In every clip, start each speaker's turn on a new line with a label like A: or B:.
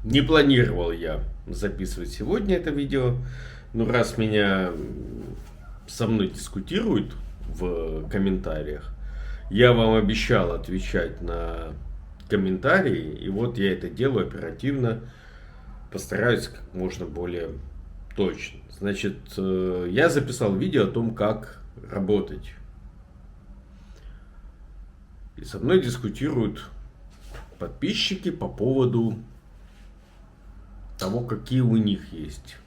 A: Не планировал я записывать сегодня это видео, но раз меня со мной дискутируют в комментариях, я вам обещал отвечать на комментарии, и вот я это делаю оперативно, постараюсь как можно более точно. Значит, я записал видео о том, как работать. И со мной дискутируют подписчики по поводу того, какие у них есть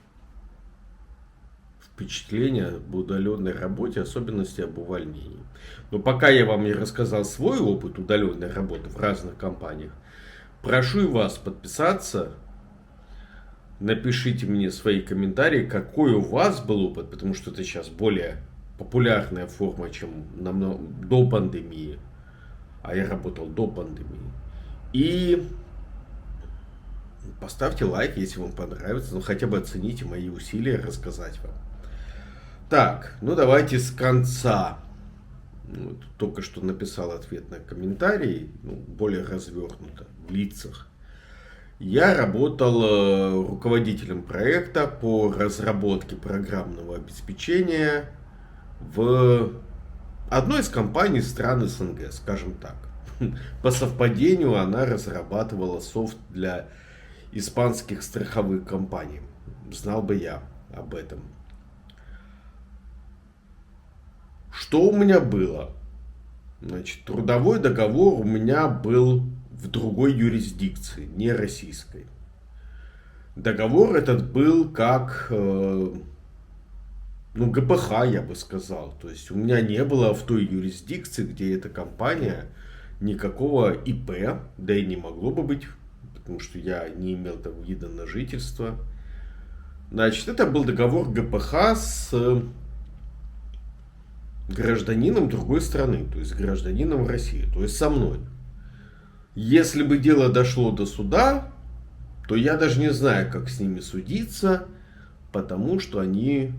A: впечатления об удаленной работе, особенности об увольнении. Но пока я вам не рассказал свой опыт удаленной работы в разных компаниях, прошу и вас подписаться, напишите мне свои комментарии, какой у вас был опыт, потому что это сейчас более популярная форма, чем до пандемии, а я работал до пандемии. И поставьте лайк, если вам понравится, ну хотя бы оцените мои усилия рассказать вам. Так, ну давайте с конца. Только что написал ответ на комментарий, более развернуто, в лицах. Я работал руководителем проекта по разработке программного обеспечения в одной из компаний стран СНГ, скажем так. По совпадению она разрабатывала софт для испанских страховых компаний. Знал бы я об этом. Что у меня было? Значит, трудовой договор у меня был в другой юрисдикции, не российской. Договор этот был как ГПХ, я бы сказал. То есть у меня не было в той юрисдикции, где эта компания, никакого ИП, да и не могло бы быть, потому что я не имел там вида на жительство. Значит, это был договор ГПХ с гражданином другой страны, то есть гражданином России, то есть со мной. Если бы дело дошло до суда, то я даже не знаю, как с ними судиться, потому что они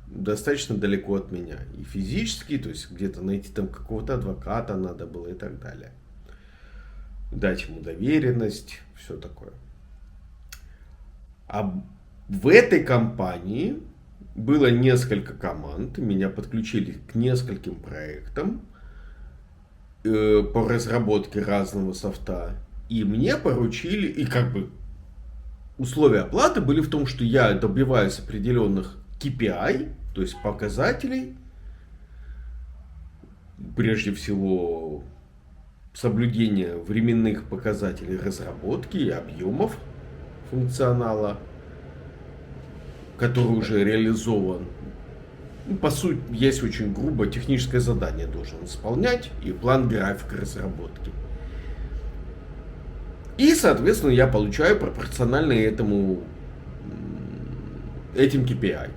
A: достаточно далеко от меня. И физически, то есть где-то найти там какого-то адвоката надо было и так далее. Дать ему доверенность, все такое. А в этой компании было несколько команд, меня подключили к нескольким проектам по разработке разного софта. И мне поручили, и как бы условия оплаты были в том, что я добиваюсь определенных KPI, то есть показателей, прежде всего соблюдение временных показателей разработки и объемов функционала, который уже реализован. По сути, есть очень грубо техническое задание должен исполнять и план графика разработки. И, соответственно, я получаю пропорционально этим KPI.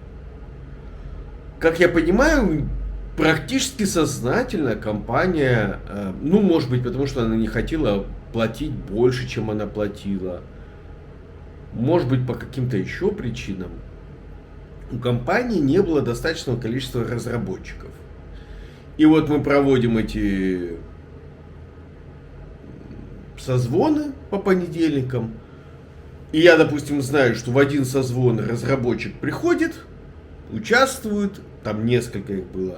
A: Как я понимаю, практически сознательно компания, может быть, потому что она не хотела платить больше, чем она платила, может быть, по каким-то еще причинам, у компании не было достаточного количества разработчиков. И вот мы проводим эти созвоны по понедельникам. И я, допустим, знаю, что в один созвон разработчик приходит, участвует, там несколько их было,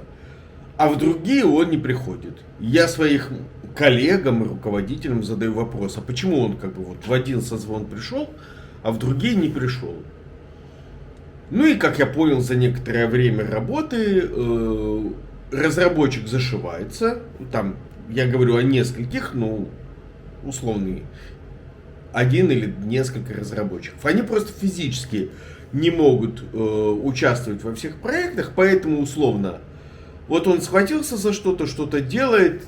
A: а в другие он не приходит. Я своих коллегам и руководителям задаю вопрос, а почему он в один созвон пришел, а в другие не пришел? Ну и, как я понял, за некоторое время работы разработчик зашивается. Там я говорю о нескольких, условный, один или несколько разработчиков. Они просто физически не могут участвовать во всех проектах, поэтому условно, вот он схватился за что-то, что-то делает,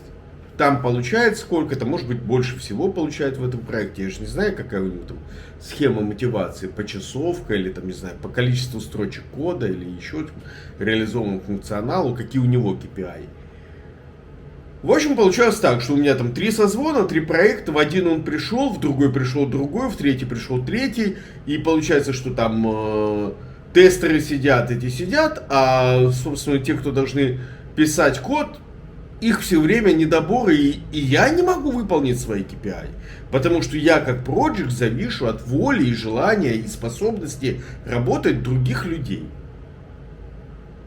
A: там получает сколько-то, может быть, больше всего получает в этом проекте. Я же не знаю, какая у него там схема мотивации, почасовка или там, не знаю, по количеству строчек кода или еще реализованному функционалу, какие у него KPI. В общем, получалось так, что у меня там 3 созвона, 3 проекта, в один он пришел, в другой пришел другой, в третий пришел третий, и получается, что там тестеры сидят, а, собственно, те, кто должны писать код, их все время недоборы, и я не могу выполнить свои KPI. Потому что я как проект завишу от воли и желания и способности работать других людей.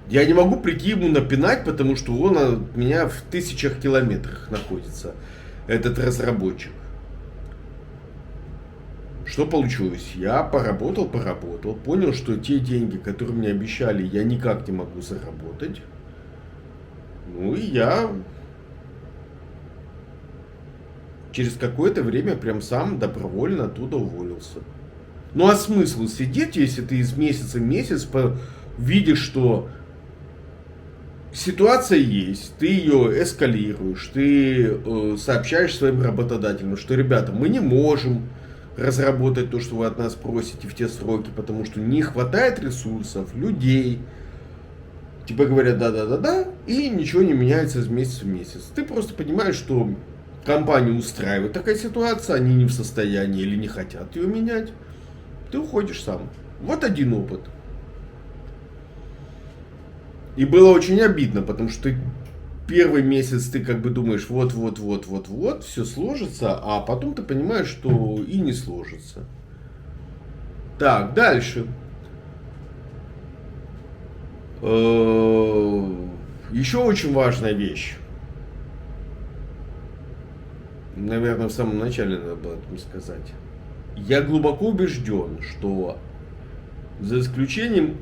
A: Я не могу прийти ему напинать, потому что он от меня в 1000 километрах находится, этот разработчик. Что получилось? Я поработал, понял, что те деньги, которые мне обещали, я никак не могу заработать. Ну и я через какое-то время прям сам добровольно оттуда уволился. Ну а смысл сидеть, если ты из месяца в месяц видишь, что ситуация есть, ты ее эскалируешь, ты сообщаешь своим работодателям, что, ребята, мы не можем разработать то, что вы от нас просите в те сроки, потому что не хватает ресурсов, людей. Тебе говорят да, и ничего не меняется из месяца в месяц. Ты просто понимаешь, что компанию устраивает такая ситуация, они не в состоянии или не хотят ее менять. Ты уходишь сам. Вот один опыт. И было очень обидно, потому что ты первый месяц ты как бы думаешь, вот, все сложится, а потом ты понимаешь, что и не сложится. Так, дальше. Еще очень важная вещь. Наверное, в самом начале надо было это сказать. Я глубоко убежден, что за исключением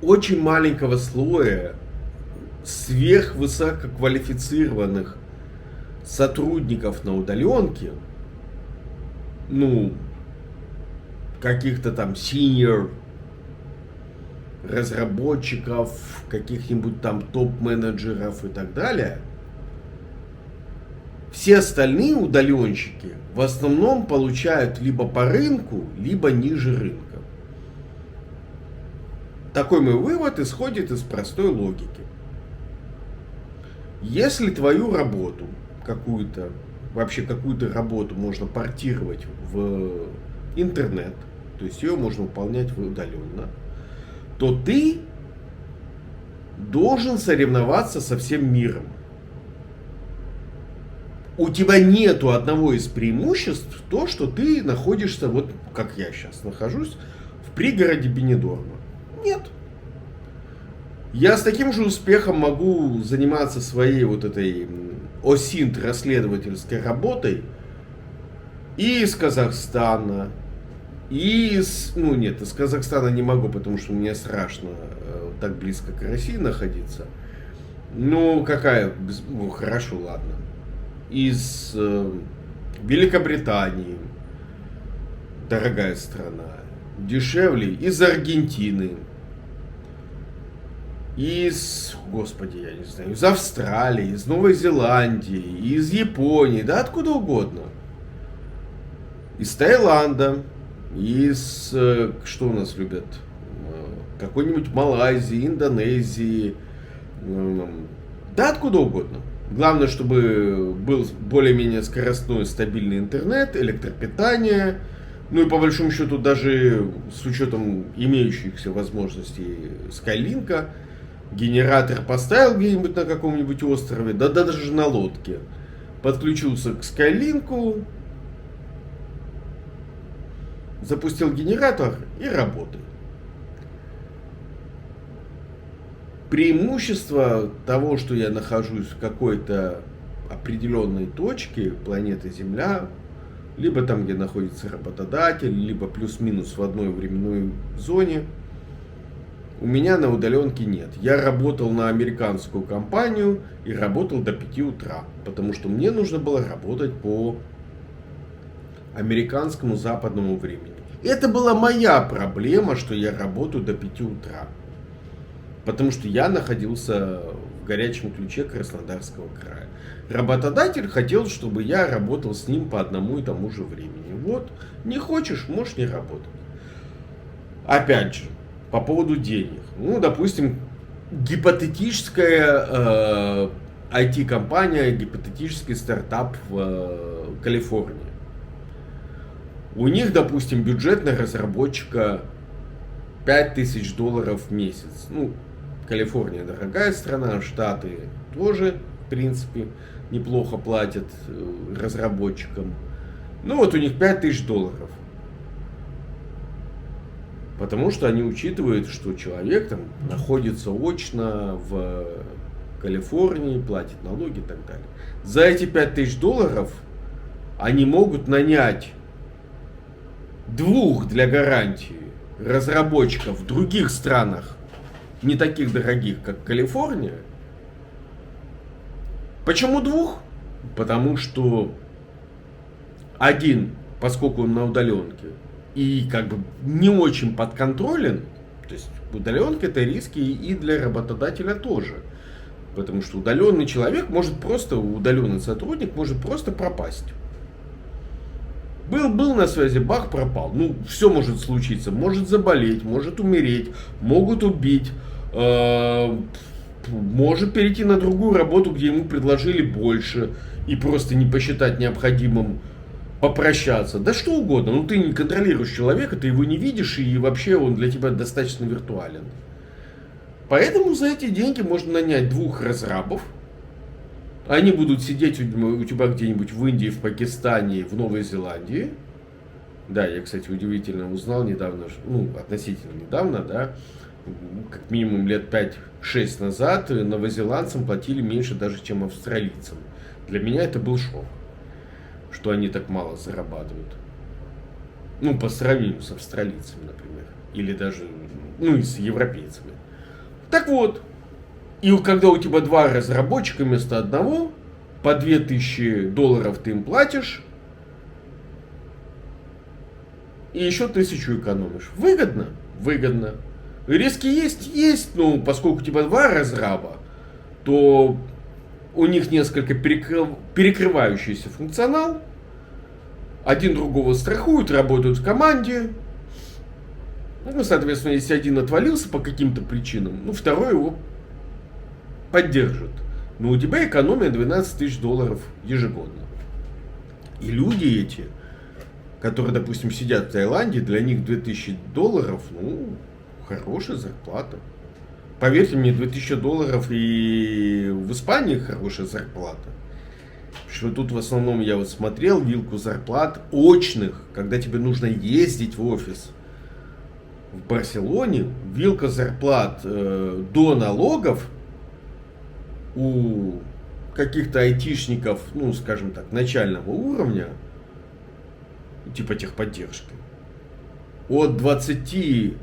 A: очень маленького слоя сверхвысококвалифицированных сотрудников на удаленке, ну, каких-то там senior разработчиков, каких-нибудь там топ-менеджеров и так далее, все остальные удаленщики в основном получают либо по рынку, либо ниже рынка. Такой мой вывод исходит из простой логики. Если твою работу, вообще какую-то работу можно портировать в интернет, то есть ее можно выполнять удаленно, то ты должен соревноваться со всем миром. У тебя нету одного из преимуществ то, что ты находишься, вот как я сейчас нахожусь, в пригороде Бенедорма. Нет. Я с таким же успехом могу заниматься своей вот этой ОСИНТ расследовательской работой и из Казахстана, из Казахстана не могу, потому что мне страшно так близко к России находиться. Хорошо, ладно. Из Великобритании, дорогая страна, дешевле, из Аргентины, из Австралии, из Новой Зеландии, из Японии, да откуда угодно. Из Таиланда, что у нас любят, какой-нибудь Малайзии, Индонезии, да откуда угодно. Главное, чтобы был более-менее скоростной стабильный интернет, электропитание, ну и по большому счету даже с учетом имеющихся возможностей Скайлинка, генератор поставил где-нибудь на каком-нибудь острове, да даже на лодке, подключился к Скайлинку, запустил генератор и работает. Преимущество того, что я нахожусь в какой-то определенной точке планеты Земля, либо там, где находится работодатель, либо плюс-минус в одной временной зоне, у меня на удаленке нет. Я работал на американскую компанию и работал до 5 утра, потому что мне нужно было работать по американскому западному времени. Это была моя проблема, что я работаю до 5 утра. Потому что я находился в горячем ключе Краснодарского края. Работодатель хотел, чтобы я работал с ним по одному и тому же времени. Вот, не хочешь, можешь не работать. Опять же, по поводу денег. Допустим, гипотетическая IT-компания, гипотетический стартап в Калифорнии. У них, допустим, бюджет на разработчика $5000 в месяц. Калифорния дорогая страна, Штаты тоже в принципе, неплохо платят разработчикам. Ну вот у них $5000. Потому что они учитывают, что человек там находится очно в Калифорнии, платит налоги и так далее. За эти $5000 они могут нанять 2 для гарантии разработчиков в других странах, не таких дорогих, как Калифорния. Почему 2? Потому что один, поскольку он на удаленке, и как бы не очень подконтролен, то есть удаленка это риски и для работодателя тоже. Потому что удаленный человек может просто, удаленный сотрудник может просто пропасть. Был на связи, бах, пропал. Ну, все может случиться. Может заболеть, может умереть, могут убить, может перейти на другую работу, где ему предложили больше, и просто не посчитать необходимым попрощаться. Да что угодно. Ну, ты не контролируешь человека, ты его не видишь, и вообще он для тебя достаточно виртуален. Поэтому за эти деньги можно нанять 2 разрабов. Они будут сидеть у тебя где-нибудь в Индии, в Пакистане, в Новой Зеландии. Да, я, кстати, удивительно узнал недавно, ну, относительно недавно, да, как минимум лет 5-6 назад новозеландцам платили меньше даже, чем австралийцам. Для меня это был шок, что они так мало зарабатывают. Ну, по сравнению с австралийцами, например. Или даже, ну, и с европейцами. Так вот, и когда у тебя 2 разработчика вместо одного, по $2000 ты им платишь, и еще 1000 экономишь. Выгодно? Выгодно. Риски есть? Есть, но поскольку у тебя 2 разраба, то у них несколько перекрывающийся функционал. Один другого страхуют, работают в команде. Ну, соответственно, если один отвалился по каким-то причинам, ну, второй его поддержит. Но у тебя экономия $12000 ежегодно. И люди эти, которые, допустим, сидят в Таиланде, для них $2000, ну, хорошая зарплата. Поверьте мне, $2000 и в Испании хорошая зарплата. Что тут в основном я вот смотрел вилку зарплат очных, когда тебе нужно ездить в офис. В Барселоне вилка зарплат до налогов у каких-то айтишников, ну, скажем так, начального уровня, типа техподдержки, от 23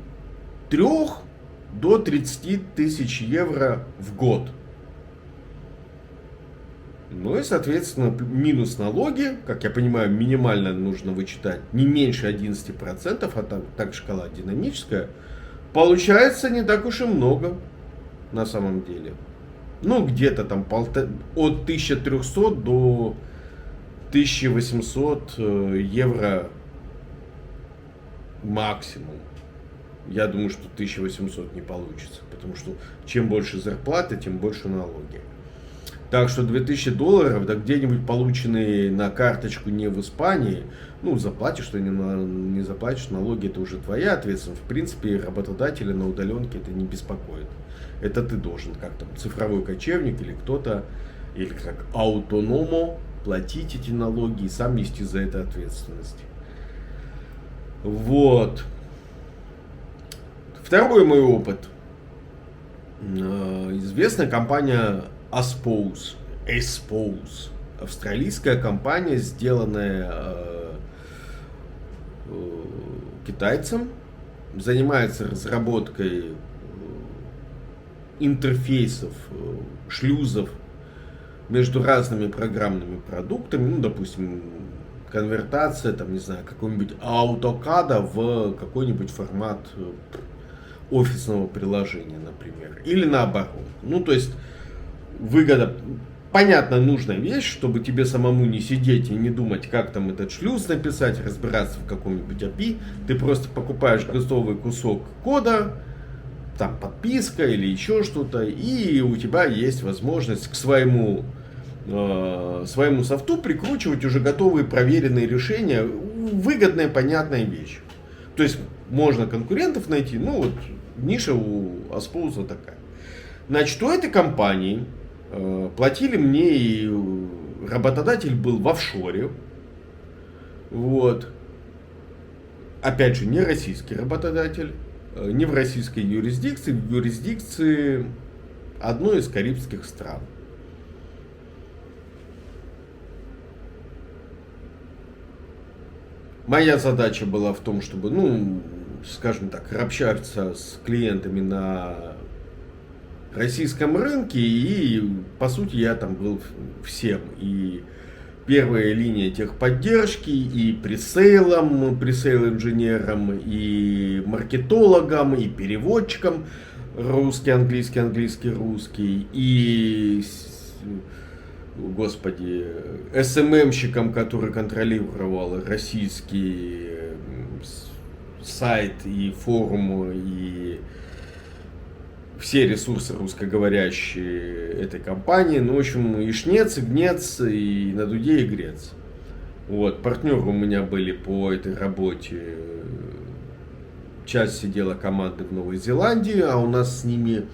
A: до 30 тысяч евро в год. Ну и, соответственно, минус налоги, как я понимаю, минимально нужно вычитать не меньше 11%, а так шкала динамическая, получается не так уж и много на самом деле. Ну, где-то там от 1300 до 1800 евро максимум. Я думаю, что 1800 не получится, потому что чем больше зарплаты, тем больше налоги. Так что $2000, да где-нибудь полученные на карточку не в Испании, ну, заплатишь, что не заплатишь, налоги это уже твоя ответственность. В принципе, работодателя на удаленке это не беспокоит. Это ты должен, как там, цифровой кочевник или кто-то, или как аутономо, платить эти налоги и сам нести за это ответственность. Вот. Второй мой опыт. Известная компания Aspose, австралийская компания, сделанная китайцем, занимается разработкой интерфейсов, шлюзов между разными программными продуктами, ну, допустим, конвертация, там, не знаю, какого-нибудь AutoCAD в какой-нибудь формат офисного приложения, например, или наоборот. Ну, то есть выгода, понятно, нужная вещь, чтобы тебе самому не сидеть и не думать, как там этот шлюз написать, разбираться в каком-нибудь API. Ты просто покупаешь готовый кусок кода, там подписка или еще что-то, и у тебя есть возможность к своему софту прикручивать уже готовые проверенные решения. Выгодная, понятная вещь. То есть можно конкурентов найти, ну вот ниша у Aspose такая. Значит, у этой компании Платили мне, и работодатель был в офшоре. Вот. Опять же, не российский работодатель, не в российской юрисдикции, в юрисдикции одной из карибских стран. Моя задача была в том, чтобы, ну, скажем так, общаться с клиентами на российском рынке, и, по сути, я там был всем. И первая линия техподдержки, и пресейл-инженером, и маркетологом, и переводчиком русский, английский, английский, русский, и, господи, СММщиком, который контролировал российский сайт и форум, и все ресурсы русскоговорящие этой компании. Ну, в общем, и шнец, и гнец, и на дуде, и грец. Вот, партнеры у меня были по этой работе. Часть сидела команды в Новой Зеландии, а у нас с ними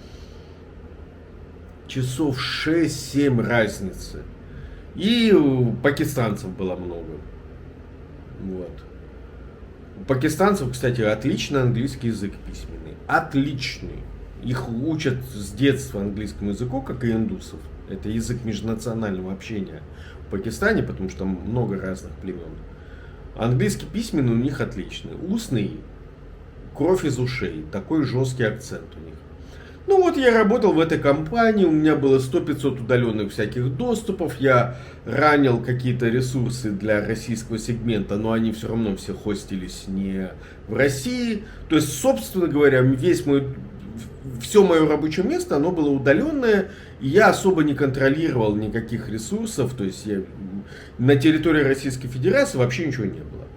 A: часов 6-7 разницы. И пакистанцев было много. Вот. У пакистанцев, кстати, отличный английский язык письменный. Отличный. Их учат с детства английскому языку, как и индусов. Это язык межнационального общения в Пакистане, потому что там много разных племен. Английский письменный у них отличный. Устный, кровь из ушей. Такой жесткий акцент у них. Ну вот я работал в этой компании, у меня было 100-500 удаленных всяких доступов, я ранил какие-то ресурсы для российского сегмента, но они все равно все хостились не в России. То есть, собственно говоря, все мое рабочее место, оно было удаленное, и я особо не контролировал никаких ресурсов, то есть на территории Российской Федерации вообще ничего не было.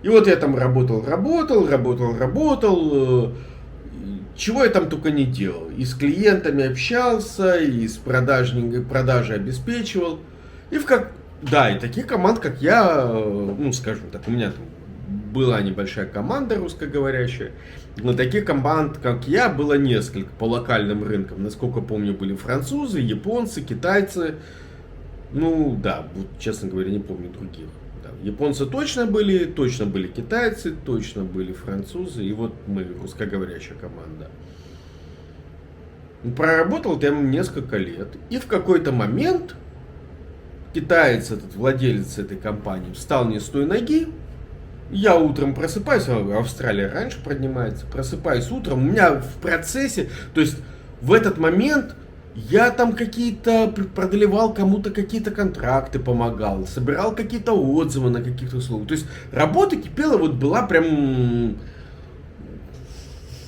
A: И вот я там работал, чего я там только не делал. И с клиентами общался, и с продажи обеспечивал. И и таких команд, как я, ну, скажем так, у меня там была небольшая команда русскоговорящая, но таких команд, как я, было несколько по локальным рынкам. Насколько помню, были французы, японцы, китайцы. Ну, да, честно говоря, не помню других. Да, японцы точно были китайцы, точно были французы, и вот мы, русскоговорящая команда. Проработал там несколько лет, и в какой-то момент китаец, этот владелец этой компании, встал не с той ноги. Я утром просыпаюсь, Австралия раньше поднимается, просыпаюсь утром, у меня в процессе, то есть в этот момент я там продлевал кому-то какие-то контракты, помогал, собирал какие-то отзывы на каких-то услугах. То есть работа кипела, была прям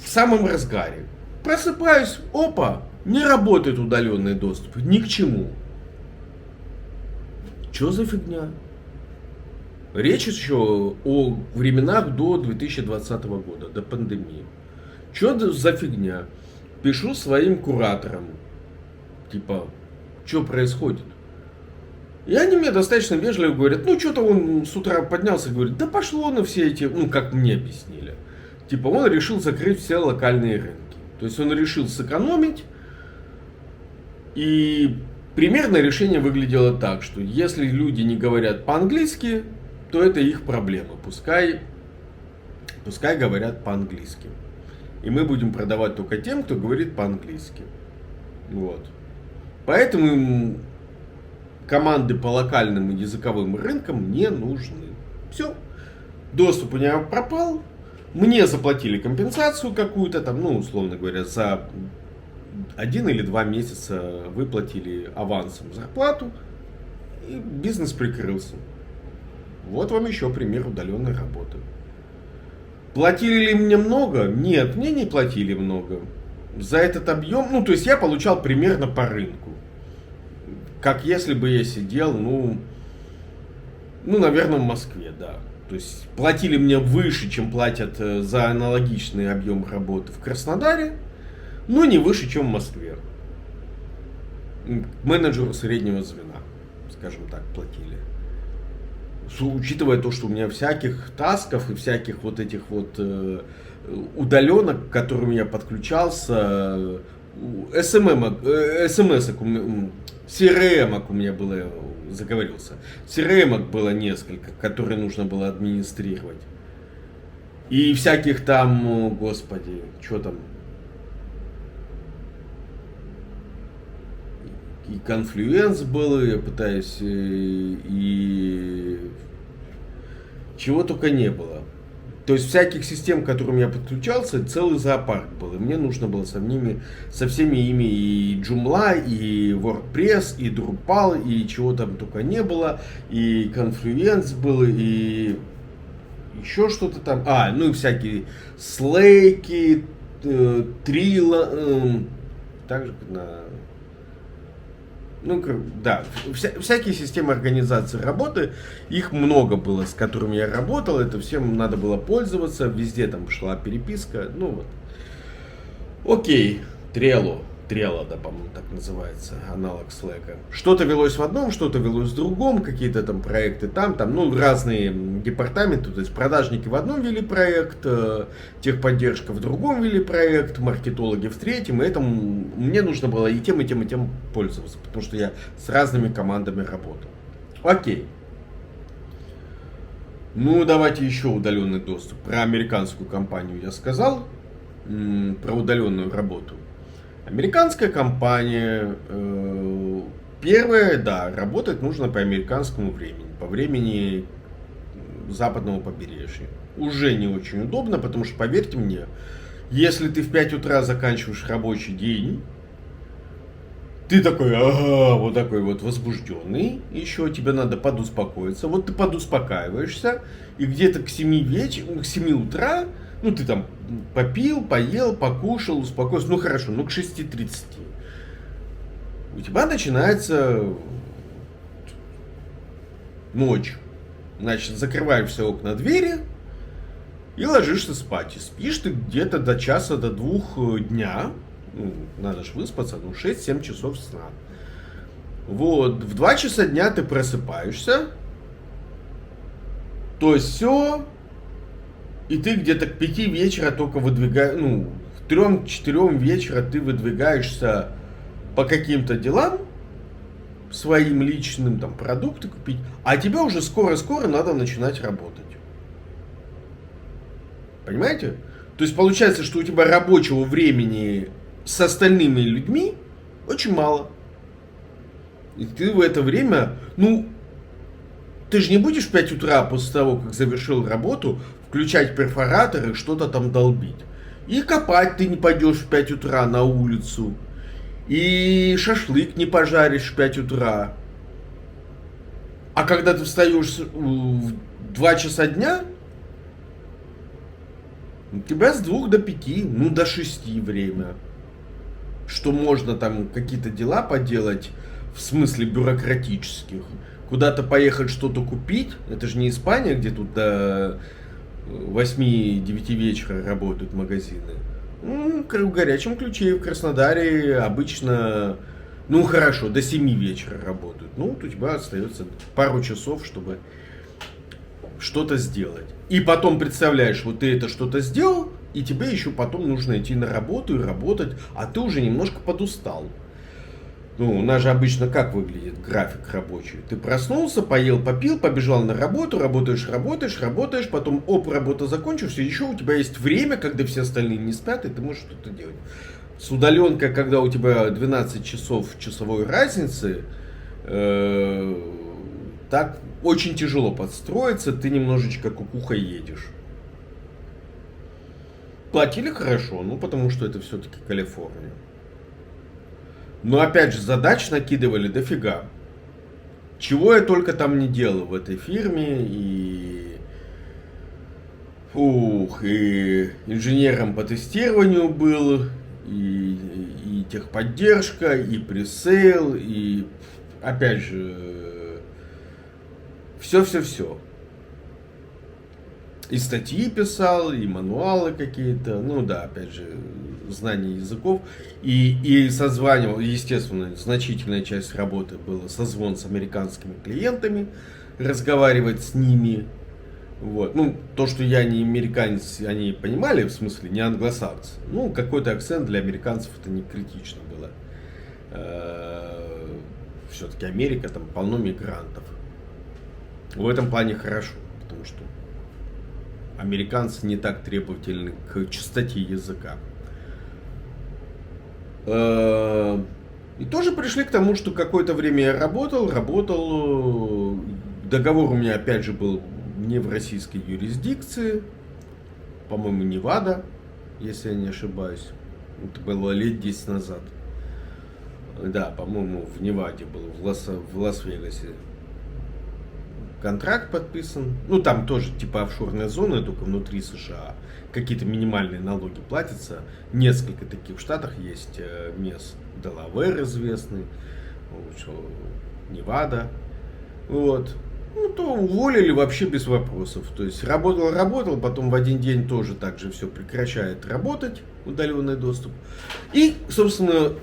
A: в самом разгаре. Просыпаюсь, опа, не работает удаленный доступ, ни к чему. Что за фигня? Речь еще о временах до 2020 года, до пандемии. Что за фигня? Пишу своим кураторам. Типа, что происходит? И они мне достаточно вежливо говорят, ну что-то он с утра поднялся и говорит, да пошло на все эти, ну как мне объяснили. Типа он решил закрыть все локальные рынки. То есть он решил сэкономить. И примерно решение выглядело так, что если люди не говорят по-английски, то это их проблема. Пускай говорят по-английски. И мы будем продавать только тем, кто говорит по-английски. Вот. Поэтому команды по локальным и языковым рынкам не нужны. Все. Доступ у меня пропал. Мне заплатили компенсацию какую-то, там, ну, условно говоря, за 1 или 2 месяца выплатили авансом зарплату. И бизнес прикрылся. Вот вам еще пример удаленной работы. Платили ли мне много? Нет, мне не платили много. За этот объем, ну, то есть я получал примерно по рынку. Как если бы я сидел, ну, наверное, в Москве, да. То есть платили мне выше, чем платят за аналогичный объем работы в Краснодаре, но не выше, чем в Москве. Менеджеру среднего звена, скажем так, платили. Учитывая то, что у меня всяких тасков и всяких вот этих вот удаленок, к которым я подключался, смс-ок, CRM-ок у меня было, заговорился. CRM-ок было несколько, которые нужно было администрировать. И всяких там, господи, что там. И Confluence был, я пытаюсь, и чего только не было. То есть всяких систем, к которым я подключался, целый зоопарк был. И мне нужно было со всеми ими и Joomla, и WordPress, и Drupal, и чего там только не было. И Confluence был, и еще что-то там. Ну и всякие Slack, Trello, также на... Да, всякие системы организации работы, их много было, с которыми я работал, это всем надо было пользоваться, везде там шла переписка, Окей, Trello, да, по-моему, так называется, аналог Slack. Что-то велось в одном, что-то велось в другом, какие-то там проекты там, разные департаменты, то есть продажники в одном вели проект, техподдержка в другом вели проект, маркетологи в третьем, и этому мне нужно было и тем, и тем, и тем пользоваться, потому что я с разными командами работал. Окей. Давайте еще удаленный доступ. Про американскую компанию я сказал, про удаленную работу. Американская компания, первое, да, работать нужно по американскому времени, по времени западного побережья. Уже не очень удобно, потому что, поверьте мне, если ты в 5 утра заканчиваешь рабочий день, ты такой, вот такой вот возбужденный, еще тебе надо подуспокоиться, вот ты подуспокаиваешься, и где-то к 7 утра, ты там попил, поел, покушал, успокоился, хорошо, к 6:30. У тебя начинается ночь. Значит, закрываешь все окна, двери и ложишься спать. И спишь ты где-то до часа, до 2 дня. Надо же выспаться, 6-7 часов сна. В 2 часа дня ты просыпаешься. То есть все. И ты где-то к 5 вечера только выдвигаешь, к 3-4 вечера ты выдвигаешься по каким-то делам, своим личным, продукты купить, а тебе уже скоро-скоро надо начинать работать. Понимаете? То есть получается, что у тебя рабочего времени с остальными людьми очень мало. И ты в это время, ты же не будешь в 5 утра после того, как завершил работу, включать перфоратор и что-то там долбить. И копать ты не пойдешь в 5 утра на улицу. И шашлык не пожаришь в 5 утра. А когда ты встаешь в 2 часа дня, у тебя с 2 до 5, до 6 время. Что можно там какие-то дела поделать, в смысле бюрократических. Куда-то поехать что-то купить. Это же не Испания, где тут до 8-9 вечера работают магазины. В горячем ключе в Краснодаре обычно, хорошо, до 7 вечера работают. У тебя остается пару часов, чтобы что-то сделать. И потом представляешь, вот ты это что-то сделал, и тебе еще потом нужно идти на работу и работать, а ты уже немножко подустал. У нас же обычно как выглядит график рабочий? Ты проснулся, поел, попил, побежал на работу, работаешь, потом работа закончилась, и еще у тебя есть время, когда все остальные не спят, и ты можешь что-то делать. С удаленкой, когда у тебя 12 часов часовой разницы, так очень тяжело подстроиться, ты немножечко кукухой едешь. Платили хорошо, потому что это все-таки Калифорния. Но опять же, задач накидывали дофига. Чего я только там не делал в этой фирме. И инженером по тестированию был, и техподдержка, и пресейл, и опять же, все. И статьи писал, и мануалы какие-то, опять же, знание языков. И созванивал, естественно, значительная часть работы была созвон с американскими клиентами, разговаривать с ними. То, что я не американец, они понимали, в смысле, не англосакс. Какой-то акцент для американцев это не критично было. все-таки Америка, там полно мигрантов. В этом плане хорошо, потому что американцы не так требовательны к чистоте языка. И тоже пришли к тому, что какое-то время я работал. Договор у меня опять же был не в российской юрисдикции, по-моему, Невада, если я не ошибаюсь. Это было лет 10 назад. Да, по-моему, в Неваде был, в Лас-Вегасе контракт подписан. Ну, там тоже типа офшорная зона, только внутри США. Какие-то минимальные налоги платятся. Несколько таких в Штатах есть мест. Делавэр известный, Невада. Вот. Ну, то уволили вообще без вопросов. То есть работал, потом в один день тоже так же все прекращает работать, удаленный доступ. И, собственно,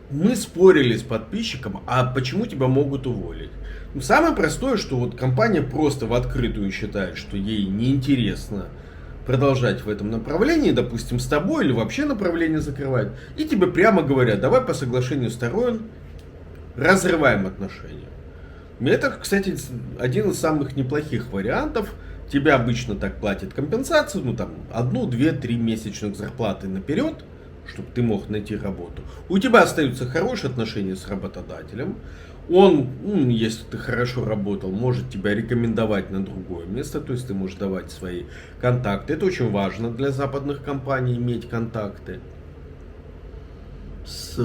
A: мы спорили с подписчиком, а почему тебя могут уволить? Ну, самое простое, что вот компания просто в открытую считает, что ей неинтересно продолжать в этом направлении, допустим, с тобой, или вообще направление закрывает, и тебе прямо говорят: давай по соглашению сторон разрываем отношения. Это, кстати, один из самых неплохих вариантов. Тебе обычно так платят компенсацию, ну там 1, 2, 3 месячных зарплаты наперед, чтобы ты мог найти работу. У тебя остаются хорошие отношения с работодателем. Он, если ты хорошо работал, может тебя рекомендовать на другое место, то есть ты можешь давать свои контакты. Это очень важно для западных компаний, иметь контакты с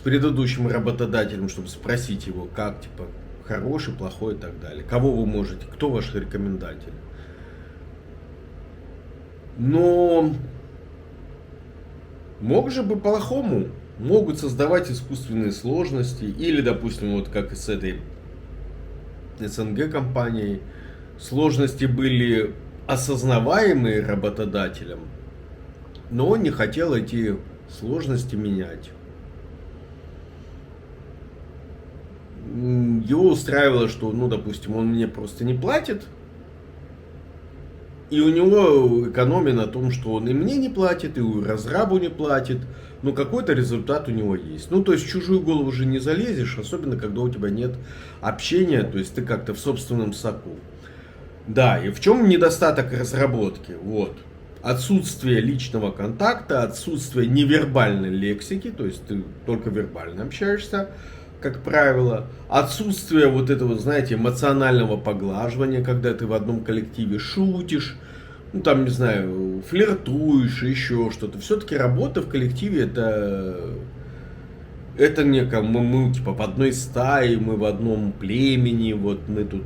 A: предыдущим работодателем, чтобы спросить его, как, типа, хороший, плохой и так далее. Кого вы можете, кто ваш рекомендатель. Но мог же бы по-плохому. Могут создавать искусственные сложности. Или, допустим, вот как и с этой СНГ компанией, сложности были осознаваемые работодателем, но он не хотел эти сложности менять. Его устраивало, что, допустим, он мне просто не платит, и у него экономия на том, что он и мне не платит, и у разрабу не платит, но какой-то результат у него есть. То есть в чужую голову же не залезешь, особенно когда у тебя нет общения, то есть ты как-то в собственном соку. Да, и в чем недостаток разработки? Вот. Отсутствие личного контакта, отсутствие невербальной лексики, то есть ты только вербально общаешься, как правило, отсутствие вот этого, знаете, эмоционального поглаживания, когда ты в одном коллективе шутишь, не знаю, флиртуешь, еще что-то. Все-таки работа в коллективе это не как мы типа в одной стае, мы в одном племени, вот мы тут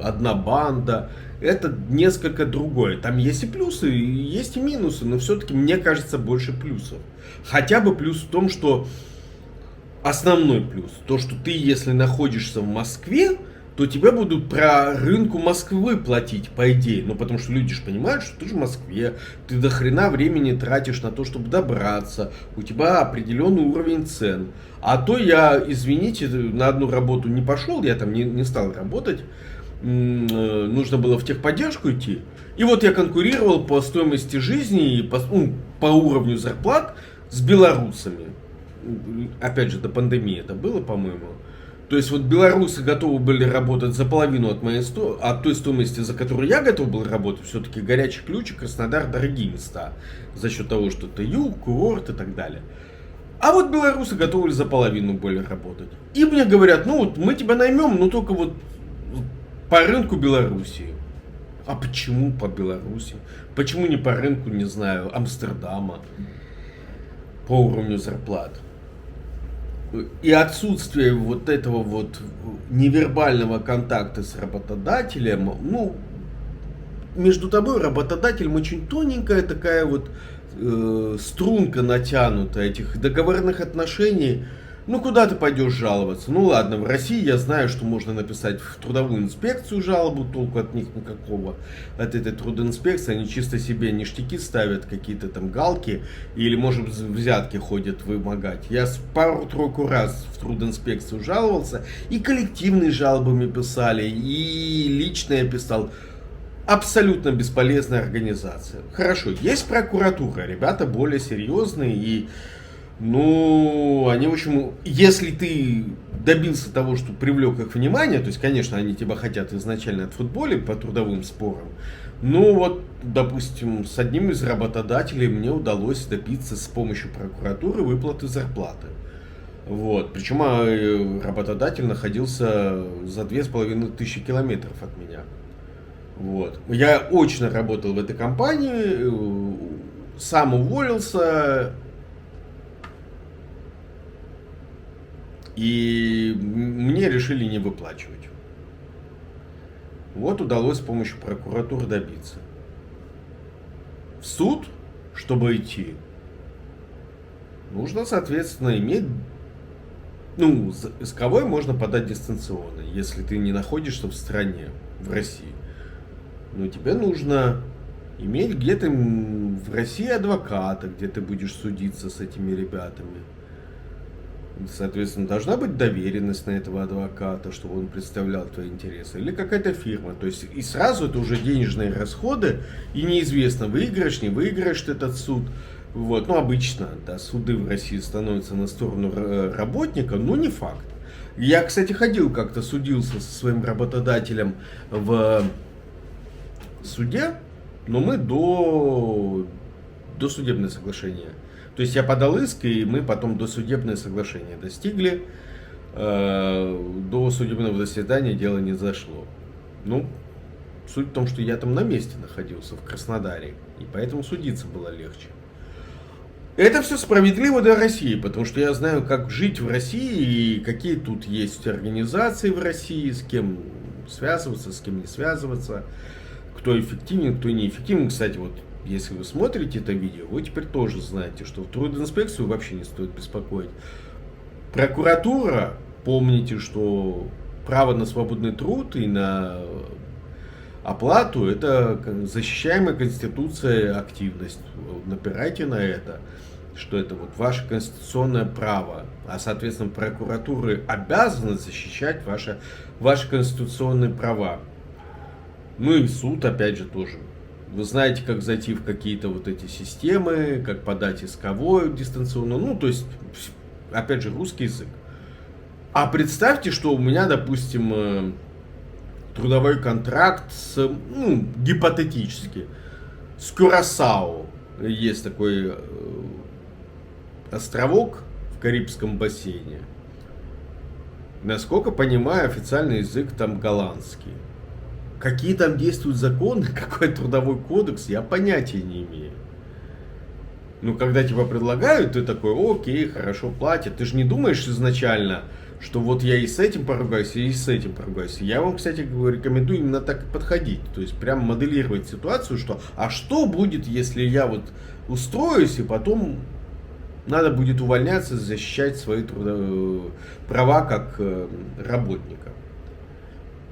A: одна банда. Это несколько другое. Там есть и плюсы, есть и минусы, но все-таки мне кажется больше плюсов. Хотя бы плюс в том, что основной плюс, то что ты, если находишься в Москве, то тебе будут про рынку Москвы платить, по идее. Потому что люди же понимают, что ты же в Москве, ты до хрена времени тратишь на то, чтобы добраться, у тебя определенный уровень цен. А то я, извините, на одну работу не пошел, я там не стал работать, нужно было в техподдержку идти. И вот я конкурировал по стоимости жизни и по уровню зарплат с белорусами. Опять же, до пандемии это было, по-моему. То есть вот белорусы готовы были работать за половину от той стоимости, за которую я готов был работать. Все-таки горячий ключ и Краснодар дорогие места. За счет того, что это юг, курорт и так далее. А вот белорусы готовы за половину более работать. И мне говорят: мы тебя наймем, но только вот по рынку Белоруссии. А почему по Беларуси? Почему не по рынку, не знаю, Амстердама? По уровню зарплат. И отсутствие вот этого вот невербального контакта с работодателем, между тобой и работодателем очень тоненькая такая вот струнка натянутая этих договорных отношений. Куда ты пойдешь жаловаться? Ладно, в России я знаю, что можно написать в трудовую инспекцию жалобу, толку от них никакого. От этой трудоинспекции они чисто себе ништяки ставят, какие-то там галки, или, может, взятки ходят вымогать. Я пару-тройку раз в трудоинспекцию жаловался, и коллективные жалобы мне писали, и лично я писал. абсолютно бесполезная организация. Хорошо, есть прокуратура, ребята более серьезные и, ну, они, в общем, если ты добился того, что привлек их внимание, то есть, конечно, они тебя хотят изначально отфутболить по трудовым спорам, ну вот, допустим, с одним из работодателей мне удалось добиться с помощью прокуратуры выплаты зарплаты. Вот. Причем работодатель находился за 2500 километров от меня. Вот. Я очно работал в этой компании, сам уволился, и мне решили не выплачивать. Вот удалось с помощью прокуратуры добиться. В суд, чтобы идти, нужно, соответственно, иметь... Ну, исковой можно подать дистанционно, если ты не находишься в стране, в России. Но тебе нужно иметь где-то в России адвоката, где ты будешь судиться с этими ребятами. Соответственно, должна быть доверенность на этого адвоката, чтобы он представлял твои интересы. Или какая-то фирма. То есть и сразу это уже денежные расходы, и неизвестно, выиграешь, не выиграешь этот суд. Вот. Ну, обычно, да, суды в России становятся на сторону работника, но не факт. Я, кстати, ходил как-то, судился со своим работодателем в суде, но мы до судебное соглашение. То есть я подал иск, и мы потом досудебное соглашение достигли. До судебного заседания дело не зашло. Ну, суть в том, что я там на месте находился, в Краснодаре, и поэтому судиться было легче. Это все справедливо для России, потому что я знаю, как жить в России, и какие тут есть организации в России, с кем связываться, с кем не связываться, кто эффективен, кто неэффективен. Кстати, вот если вы смотрите это видео, вы теперь тоже знаете, что в трудинспекцию вообще не стоит беспокоить. Прокуратура, помните, что право на свободный труд и на оплату — это защищаемая Конституцией активность. Напирайте на это, что это вот ваше конституционное право, а соответственно прокуратуры обязаны защищать ваши конституционные права. Ну и суд, опять же, тоже. Вы знаете, как зайти в какие-то вот эти системы, как подать исковое дистанционно. Ну, то есть, опять же, русский язык. А представьте, что у меня, допустим, трудовой контракт с, ну, гипотетически, с Кюрасао. Есть такой островок в Карибском бассейне. Насколько понимаю, официальный язык там голландский. Какие там действуют законы, какой трудовой кодекс, я понятия не имею. Ну, когда тебя предлагают, ты такой: окей, хорошо, платят. Ты же не думаешь изначально, что вот я и с этим поругаюсь, и с этим поругаюсь. Я вам, кстати, рекомендую именно так и подходить. То есть, прям моделировать ситуацию, что а что будет, если я вот устроюсь, и потом надо будет увольняться, защищать свои права как работника.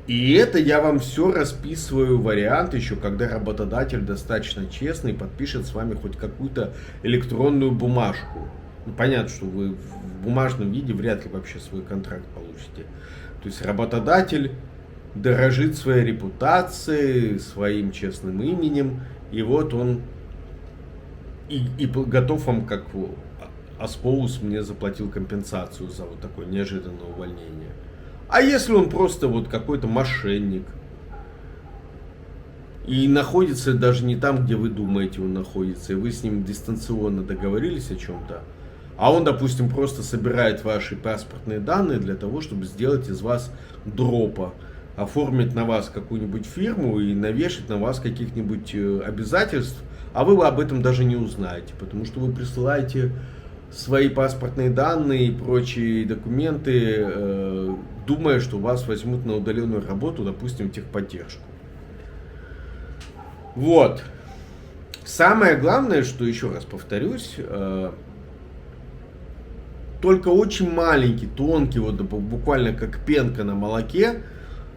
A: И это я вам все расписываю вариант еще, когда работодатель достаточно честный подпишет с вами хоть какую-то электронную бумажку. Ну, понятно, что вы в бумажном виде вряд ли вообще свой контракт получите. То есть работодатель дорожит своей репутацией, своим честным именем, и вот он и готов вам, как Аспоус мне заплатил компенсацию за вот такое неожиданное увольнение. А если он просто вот какой-то мошенник и находится даже не там, где вы думаете он находится, и вы с ним дистанционно договорились о чем-то, а он, допустим, просто собирает ваши паспортные данные для того, чтобы сделать из вас дропа, оформить на вас какую-нибудь фирму и навешать на вас каких-нибудь обязательств, а вы об этом даже не узнаете, потому что вы присылаете свои паспортные данные и прочие документы, думая, что вас возьмут на удаленную работу, допустим, техподдержку. Вот. Самое главное, что, еще раз повторюсь, только очень маленький, тонкий, вот буквально как пенка на молоке,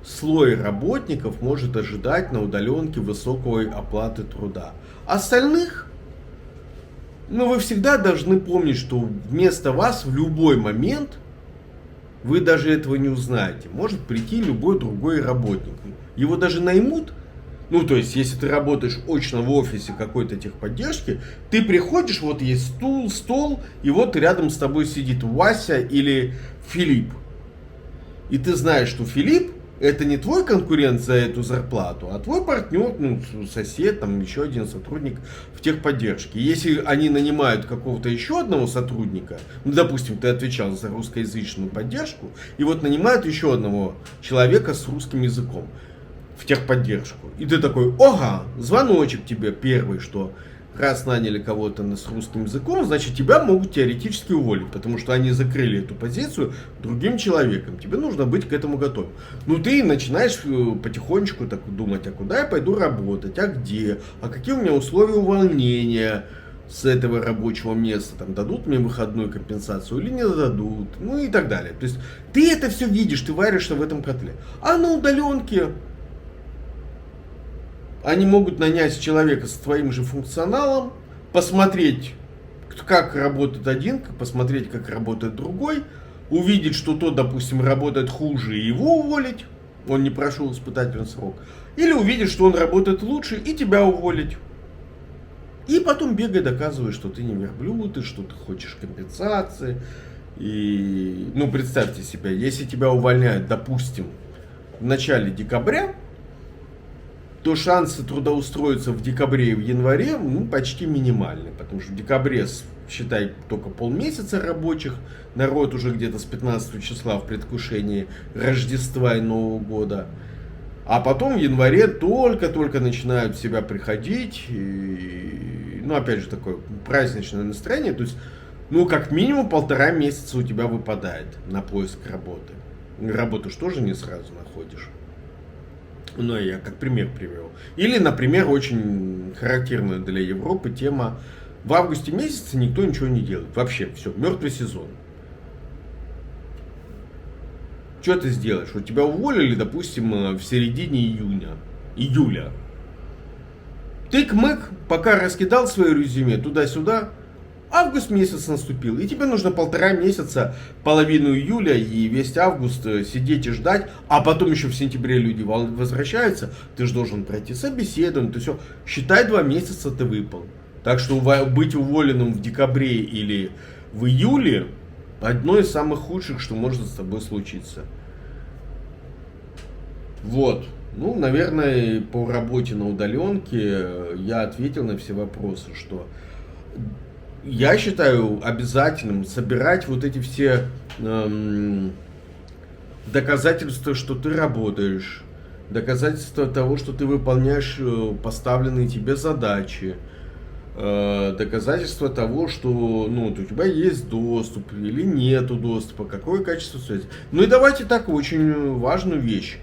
A: слой работников может ожидать на удаленке высокой оплаты труда. Остальных, ну, вы всегда должны помнить, что вместо вас в любой момент, вы даже этого не узнаете, может прийти любой другой работник. Его даже наймут, Ну, то есть, если ты работаешь очно в офисе какой-то техподдержки, ты приходишь, вот есть стул, стол, и вот рядом с тобой сидит Вася или Филипп. И ты знаешь, что Филипп это не твой конкурент за эту зарплату, а твой партнер, ну, сосед, там еще один сотрудник в техподдержке. Если они нанимают какого-то еще одного сотрудника, ну, допустим, ты отвечал за русскоязычную поддержку, и вот нанимают еще одного человека с русским языком в техподдержку. И ты такой, ага, звоночек тебе первый, что раз наняли кого-то с русским языком, значит тебя могут теоретически уволить, потому что они закрыли эту позицию другим человеком. Тебе нужно быть к этому готовым. Ну ты начинаешь потихонечку так думать, а куда я пойду работать, а где, а какие у меня условия увольнения с этого рабочего места, там дадут мне выходную компенсацию или не дадут, ну и так далее. То есть ты это все видишь, ты варишься в этом котле. А на удаленке они могут нанять человека с твоим же функционалом, посмотреть, как работает один, посмотреть, как работает другой, увидеть, что тот, допустим, работает хуже, и его уволить, он не прошел испытательный срок, или увидеть, что он работает лучше, и тебя уволить. И потом бегай, доказывай, что ты не верблюд, и что ты хочешь компенсации. И, ну, представьте себе, если тебя увольняют, допустим, в начале декабря, то шансы трудоустроиться в декабре и в январе почти минимальны. Потому что в декабре, считай, только полмесяца рабочих, народ уже где-то с 15 числа в предвкушении Рождества и Нового года. А потом в январе только-только начинают в себя приходить. И, ну, опять же, такое праздничное настроение. То есть, ну, как минимум 1,5 месяца у тебя выпадает на поиск работы. Работу ж тоже не сразу находишь. Ну, я как пример привел. Или, например, очень характерная для Европы тема. В августе месяце никто ничего не делает. Вообще, все, мертвый сезон. Что ты сделаешь? Вот тебя уволили, допустим, в середине июля. Тык-мык, пока раскидал свое резюме туда-сюда, август месяц наступил, и тебе нужно 1,5 месяца, половину июля и весь август сидеть и ждать, а потом еще в сентябре люди возвращаются, ты же должен пройти собеседование, ты все, считай 2 месяца ты выпал. Так что быть уволенным в декабре или в июле одно из самых худших, что может с тобой случиться. Вот. Ну, наверное, по работе на удаленке я ответил на все вопросы, что я считаю обязательным собирать вот эти все доказательства, что ты работаешь, доказательства того, что ты выполняешь поставленные тебе задачи, доказательства того, что ну, у тебя есть доступ или нету доступа, какое качество связи. Ну и давайте так, очень важную вещь.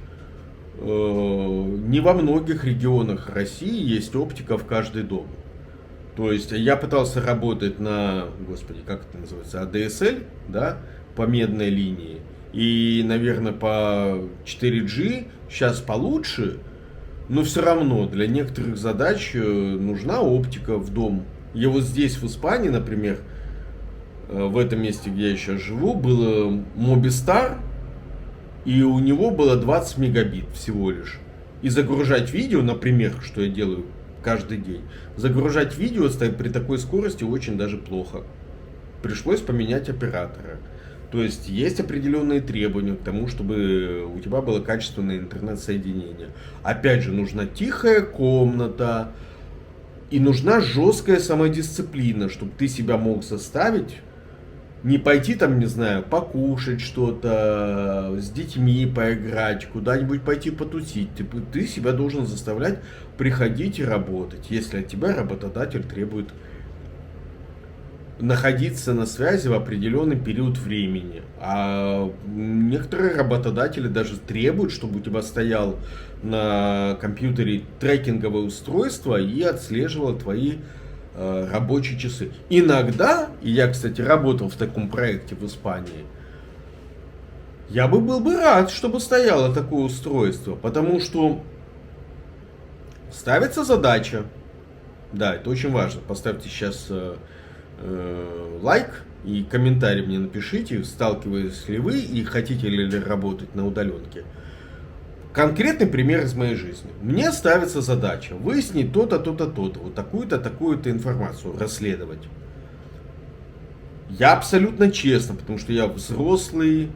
A: Не во многих регионах России есть оптика в каждый дом. То есть я пытался работать на, господи, как это называется, ADSL, да, по медной линии. И, наверное, по 4G сейчас получше, но все равно для некоторых задач нужна оптика в дом. И вот здесь, в Испании, например, в этом месте, где я сейчас живу, было Mobistar, и у него было 20 мегабит всего лишь. И загружать видео, например, что я делаю каждый день, загружать видео при такой скорости очень даже плохо. Пришлось поменять оператора. То есть есть определенные требования к тому, чтобы у тебя было качественное интернет-соединение. Опять же, нужна тихая комната и нужна жесткая самодисциплина, чтобы ты себя мог заставить не пойти там, не знаю, покушать что-то, с детьми поиграть, куда-нибудь пойти потусить. Ты себя должен заставлять приходить и работать, если от тебя работодатель требует находиться на связи в определенный период времени. А некоторые работодатели даже требуют, чтобы у тебя стоял на компьютере трекинговое устройство и отслеживало твои рабочие часы. Иногда, и я, кстати, работал в таком проекте в Испании, я был бы рад, чтобы стояло такое устройство, потому что ставится задача. Да, это очень важно. Поставьте сейчас лайк и комментарий мне напишите, сталкиваетесь ли вы и хотите ли работать на удаленке. Конкретный пример из моей жизни. Мне ставится задача выяснить то-то, то-то, то-то, вот такую-то, такую-то информацию, расследовать. Я абсолютно честно, потому что я взрослый,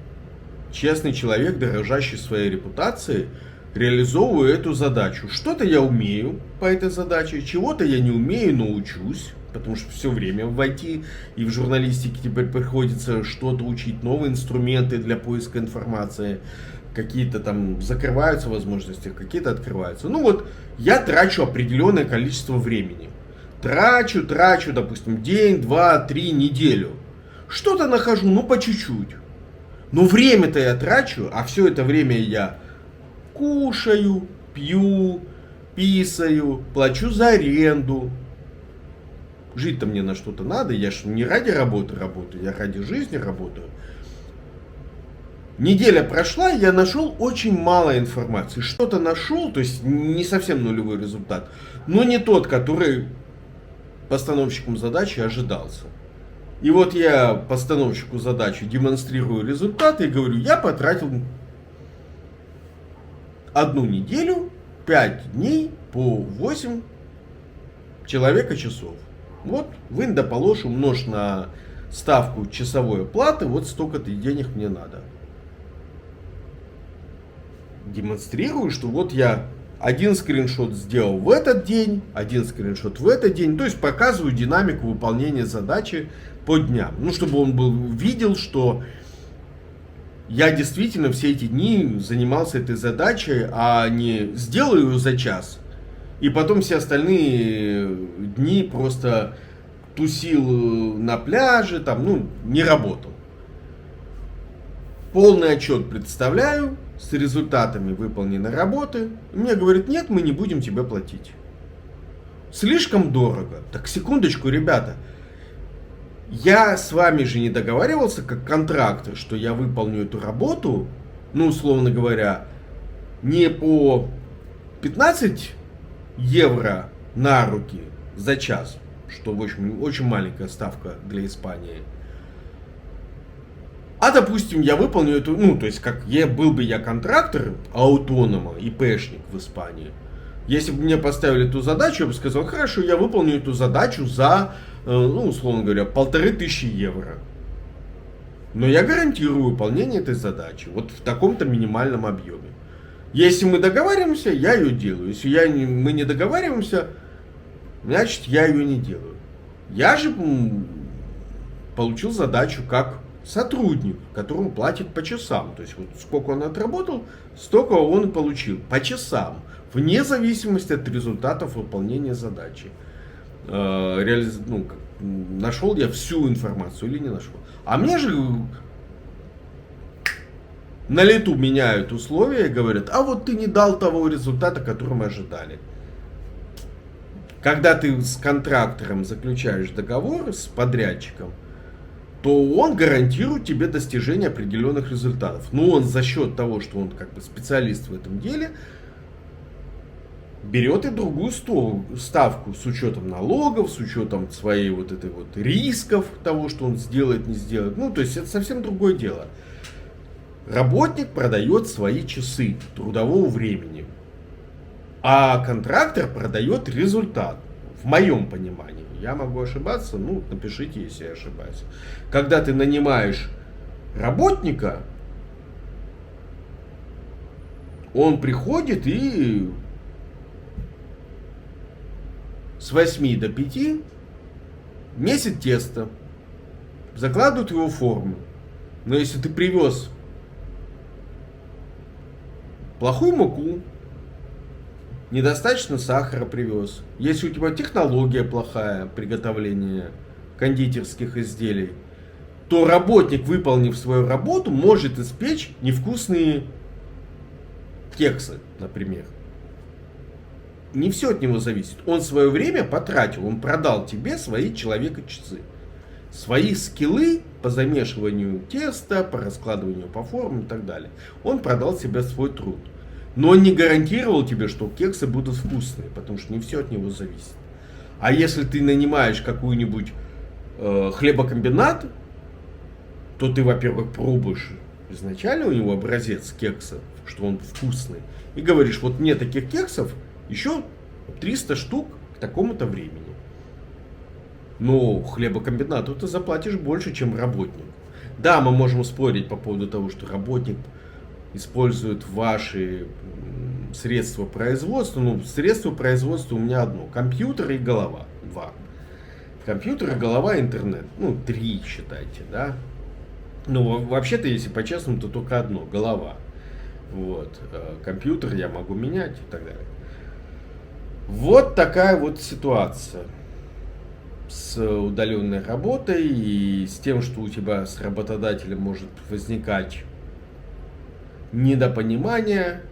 A: честный человек, дорожащий своей репутацией, реализовываю эту задачу. Что-то я умею по этой задаче, чего-то я не умею, но учусь. Потому что все время в IT и в журналистике теперь приходится что-то учить, новые инструменты для поиска информации. Какие-то там закрываются возможности, какие-то открываются. Ну вот, я трачу определенное количество времени. Трачу, допустим, день, два, три, неделю. Что-то нахожу, ну по чуть-чуть. Но время-то я трачу, а все это время я кушаю, пью, писаю, плачу за аренду. Жить-то мне на что-то надо, я же не ради работы работаю, я ради жизни работаю. Неделя прошла, я нашел очень мало информации. Что-то нашел, то есть не совсем нулевой результат, но не тот, который постановщиком задачи ожидался. И вот я постановщику задачи демонстрирую результаты и говорю, я потратил 1 неделю, 5 дней по 8 человека часов. Вот, вынь да положь, умножь на ставку часовой оплаты, вот столько-то денег мне надо. Демонстрирую, что вот я один скриншот сделал в этот день, один скриншот в этот день, то есть показываю динамику выполнения задачи по дням. Ну, чтобы он видел, что я действительно все эти дни занимался этой задачей, а не сделаю ее за час. И потом все остальные дни просто тусил на пляже, там, ну, не работал. Полный отчет представляю с результатами выполненной работы. И мне говорят, нет, мы не будем тебе платить. Слишком дорого. Так, секундочку, ребята. Я с вами же не договаривался как контрактор, что я выполню эту работу, ну, условно говоря, не по 15 евро на руки за час, что в общем очень маленькая ставка для Испании. А допустим, я выполню эту, ну, то есть, как был бы я контрактор, аутонома, ИПшник в Испании. Если бы мне поставили эту задачу, я бы сказал, хорошо, я выполню эту задачу за, ну, условно говоря, 1500 евро. Но я гарантирую выполнение этой задачи, вот в таком-то минимальном объеме. Если мы договариваемся, я ее делаю. Если мы не договариваемся, значит, я ее не делаю. Я же получил задачу как сотрудник, которому платят по часам. То есть, вот сколько он отработал, столько он и получил. По часам. Вне зависимости от результатов выполнения задачи. Нашел я всю информацию или не нашел. А мне же на лету меняют условия и говорят, а вот ты не дал того результата, который мы ожидали. Когда ты с контрактором заключаешь договор с подрядчиком, то он гарантирует тебе достижение определенных результатов. Но он за счет того, что он как бы специалист в этом деле, берет и другую ставку с учетом налогов, с учетом своей вот этой вот рисков того, что он сделает, не сделает. Ну, то есть это совсем другое дело. Работник продает свои часы трудового времени, а контрактор продает результат, в моем понимании. Я могу ошибаться, ну, напишите, если я ошибаюсь. Когда ты нанимаешь работника, он приходит и с 8 до 5 месит тесто, закладывают его в форму. Но если ты привез плохую муку, недостаточно сахара привез, если у тебя технология плохая приготовления кондитерских изделий, то работник, выполнив свою работу, может испечь невкусные кексы, например. Не все от него зависит. Он свое время потратил, он продал тебе свои человека-часы. Свои скиллы по замешиванию теста, по раскладыванию по формам и так далее. Он продал себе свой труд. Но он не гарантировал тебе, что кексы будут вкусные, потому что не все от него зависит. А если ты нанимаешь какую-нибудь хлебокомбинат, то ты, во-первых, пробуешь изначально у него образец кекса, что он вкусный, и говоришь, вот мне таких кексов еще 300 штук к такому-то времени. Но хлебокомбинату ты заплатишь больше, чем работнику. Да, мы можем спорить по поводу того, что работник использует ваши средства производства. Ну, средства производства у меня одно. Компьютер и голова. Два. Компьютер и голова, интернет. Ну, 3 считайте, да. Ну, вообще-то, если по-честному, то только одно. Голова. Вот. Компьютер я могу менять и так далее. Вот такая вот ситуация с удаленной работой и с тем, что у тебя с работодателем может возникать недопонимание.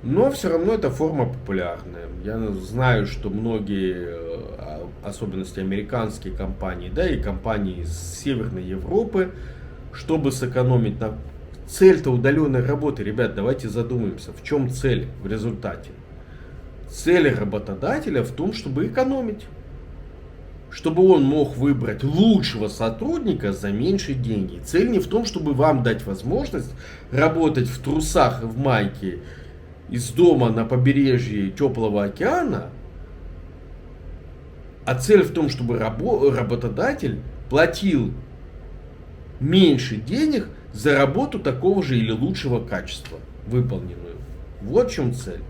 A: Но все равно эта форма популярная. Я знаю, что многие, особенности американские компании, да и компании из Северной Европы, чтобы сэкономить на... Цель-то удаленной работы, ребят, давайте задумаемся, в чем цель в результате. Цель работодателя в том, чтобы экономить. Чтобы он мог выбрать лучшего сотрудника за меньшие деньги. Цель не в том, чтобы вам дать возможность работать в трусах и в майке из дома на побережье теплого океана, а цель в том, чтобы работодатель платил меньше денег за работу такого же или лучшего качества выполненную. Вот в чем цель.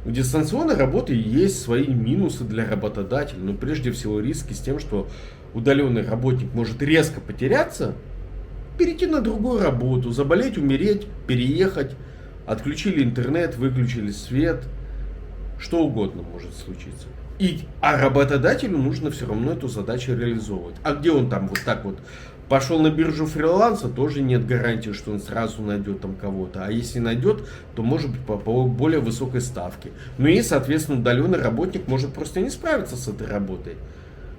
A: У дистанционной работы есть свои минусы для работодателя, но прежде всего риски с тем, что удаленный работник может резко потеряться, перейти на другую работу, заболеть, умереть, переехать, отключили интернет, выключили свет, что угодно может случиться. А работодателю нужно все равно эту задачу реализовывать. А где он там вот так вот пошел на биржу фриланса, тоже нет гарантии, что он сразу найдет там кого-то. А если найдет, то может быть по более высокой ставке. Ну и, соответственно, удаленный работник может просто не справиться с этой работой.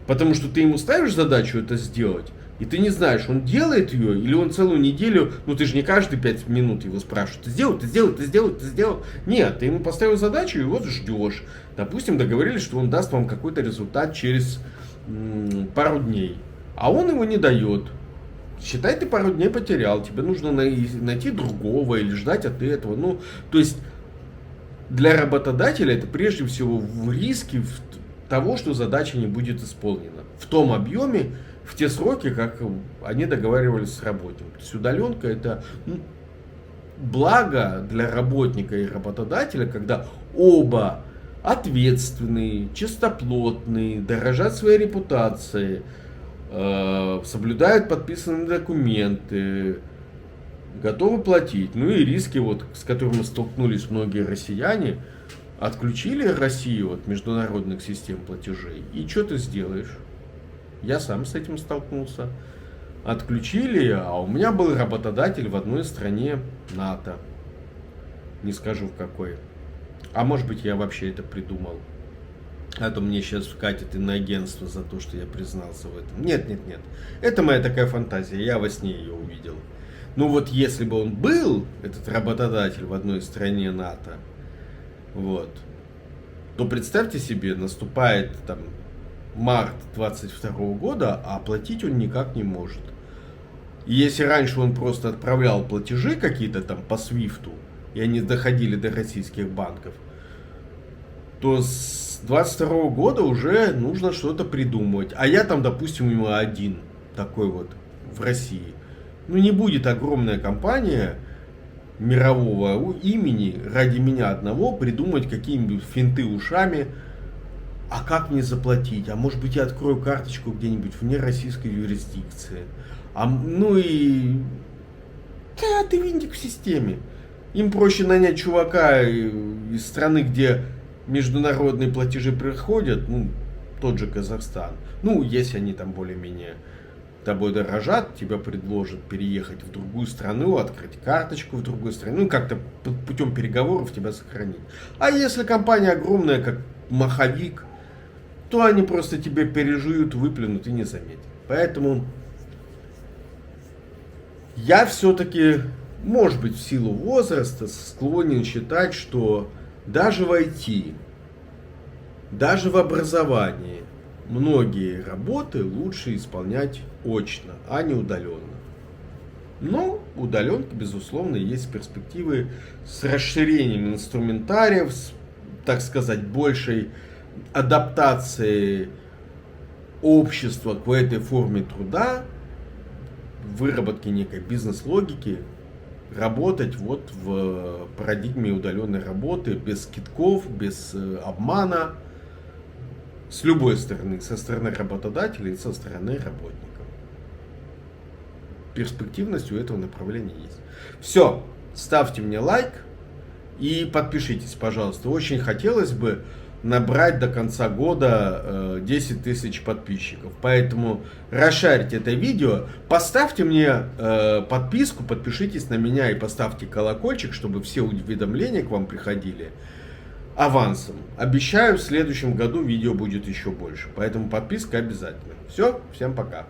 A: Потому что ты ему ставишь задачу это сделать, и ты не знаешь, он делает ее, или он целую неделю, ну ты же не каждые 5 минут его спрашиваешь, ты сделал, ты сделал, ты сделал, ты сделал. Нет, ты ему поставил задачу, и вот ждешь. Допустим, договорились, что он даст вам какой-то результат через пару дней. А он его не дает. Считай, ты пару дней потерял, тебе нужно найти другого или ждать от этого. Ну, то есть для работодателя это прежде всего в риске того, что задача не будет исполнена в том объеме, в те сроки, как они договаривались с работником. То есть удаленка это благо для работника и работодателя, когда оба ответственные, чистоплотные, дорожат своей репутацией, соблюдают подписанные документы, готовы платить. Ну и риски, вот, с которыми столкнулись многие россияне, отключили Россию от международных систем платежей. И что ты сделаешь? Я сам с этим столкнулся. Отключили, а у меня был работодатель в одной стране НАТО. Не скажу в какой. А может быть, я вообще это придумал. А то мне сейчас вкатит иноагентство за то, что я признался в этом. Нет. Это моя такая фантазия, я во сне ее увидел. Ну вот если бы он был, этот работодатель, в одной стране НАТО, вот, то представьте себе, наступает там март 22 года, а оплатить он никак не может. И если раньше он просто отправлял платежи какие-то там по свифту, и они доходили до российских банков, то с 22 года уже нужно что-то придумывать. А я там, допустим, ему один такой вот в России. Ну не будет огромная компания мирового имени ради меня одного придумать какие-нибудь финты ушами. А как мне заплатить? А может быть я открою карточку где-нибудь вне российской юрисдикции? Ну и... Да, ты винтик в системе. Им проще нанять чувака из страны, где международные платежи приходят, ну, тот же Казахстан. Ну, если они там более-менее тобой дорожат, тебя предложат переехать в другую страну, открыть карточку в другой стране, ну, как-то путем переговоров тебя сохранить. А если компания огромная, как Маховик, то они просто тебя пережуют, выплюнут и не заметят. Поэтому я все-таки, может быть, в силу возраста, склонен считать, что даже в IT, даже в образовании, многие работы лучше исполнять очно, а не удаленно. Но удаленка, безусловно, есть перспективы с расширением инструментариев, с, так сказать, большей адаптацией общества к этой форме труда, выработке некой бизнес-логики, работать вот в парадигме удаленной работы, без скидков, без обмана, с любой стороны, со стороны работодателя и со стороны работника. Перспективность у этого направления есть. Все, ставьте мне лайк и подпишитесь, пожалуйста. Очень хотелось бы набрать до конца года 10 тысяч подписчиков. Поэтому расшарьте это видео, поставьте мне подписку, подпишитесь на меня и поставьте колокольчик, чтобы все уведомления к вам приходили авансом. Обещаю, в следующем году видео будет еще больше. Поэтому подписка обязательно. Все, всем пока.